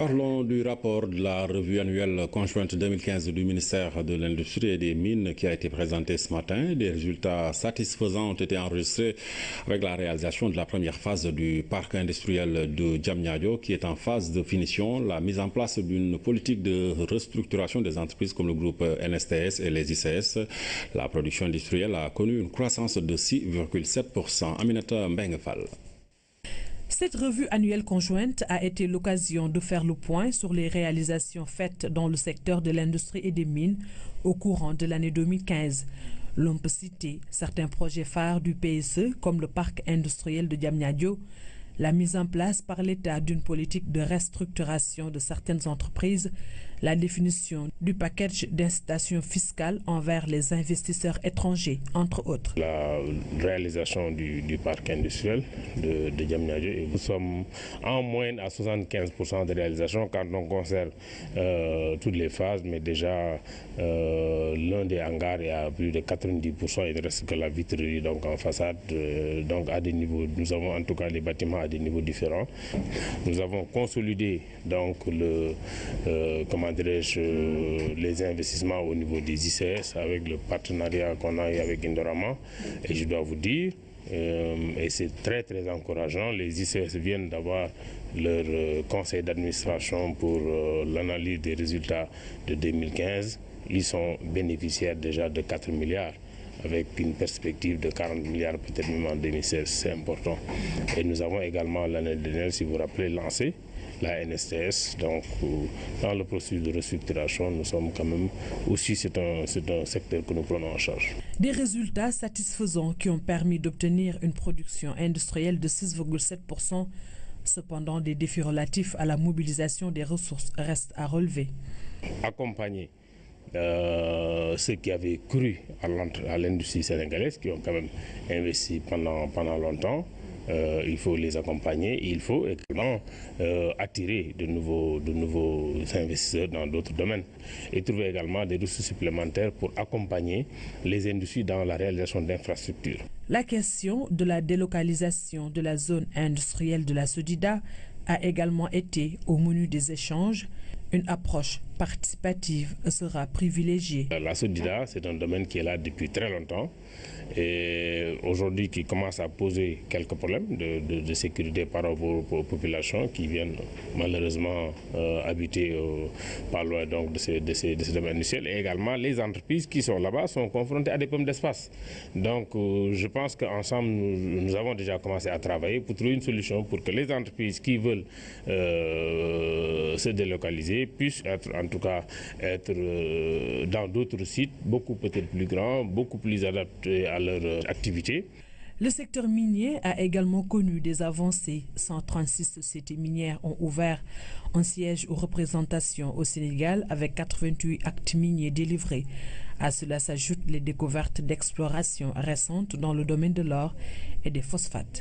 Parlons du rapport de la revue annuelle conjointe 2015 du ministère de l'Industrie et des Mines qui a été présenté ce matin. Des résultats satisfaisants ont été enregistrés avec la réalisation de la première phase du parc industriel de Diamniadio qui est en phase de finition. La mise en place d'une politique de restructuration des entreprises comme le groupe NSTS et les ICS. La production industrielle a connu une croissance de 6,7%. Aminata Mbengefal. Cette revue annuelle conjointe a été l'occasion de faire le point sur les réalisations faites dans le secteur de l'industrie et des mines au courant de l'année 2015. L'on peut citer certains projets phares du PSE comme le parc industriel de Diamniadio, la mise en place par l'État d'une politique de restructuration de certaines entreprises, la définition du package d'incitation fiscale envers les investisseurs étrangers, entre autres. La réalisation du parc industriel de Diamniadio, nous sommes en moyenne à 75% de réalisation quand on conserve toutes les phases, mais déjà l'un des hangars est à plus de 90%, il ne reste que la vitrerie donc en façade, donc à des niveaux, nous avons en tout cas les bâtiments à des niveaux différents. Nous avons consolidé donc les investissements au niveau des ICS avec le partenariat qu'on a eu avec Indorama. Et je dois vous dire, et c'est très très encourageant, les ICS viennent d'avoir leur conseil d'administration pour l'analyse des résultats de 2015. Ils sont bénéficiaires déjà de 4 milliards. Avec une perspective de 40 milliards, peut-être même en 2016, c'est important. Et nous avons également l'année dernière, si vous vous rappelez, lancé la NSTS. Donc, dans le processus de restructuration, nous sommes quand même aussi, c'est un secteur que nous prenons en charge. Des résultats satisfaisants qui ont permis d'obtenir une production industrielle de 6,7%. Cependant, des défis relatifs à la mobilisation des ressources restent à relever. Accompagner ceux qui avaient cru à l'industrie sénégalaise, qui ont quand même investi pendant longtemps, il faut les accompagner. Il faut également attirer de nouveaux investisseurs dans d'autres domaines et trouver également des ressources supplémentaires pour accompagner les industries dans la réalisation d'infrastructures. La question de la délocalisation de la zone industrielle de la Sodida a également été au menu des échanges. Une approche participative sera privilégiée. La Sodida, c'est un domaine qui est là depuis très longtemps et aujourd'hui qui commence à poser quelques problèmes de sécurité par rapport aux populations qui viennent malheureusement habiter pas loin donc de ces domaines industriels. Et également les entreprises qui sont là-bas sont confrontées à des problèmes d'espace. Donc je pense qu'ensemble nous avons déjà commencé à travailler pour trouver une solution pour que les entreprises qui veulent se délocaliser puissent être en tout cas dans d'autres sites beaucoup peut-être plus grands, beaucoup plus adaptés à leur activité. Le secteur minier a également connu des avancées. 136 sociétés minières ont ouvert un siège aux représentations au Sénégal avec 88 actes miniers délivrés. À cela s'ajoutent les découvertes d'exploration récentes dans le domaine de l'or et des phosphates.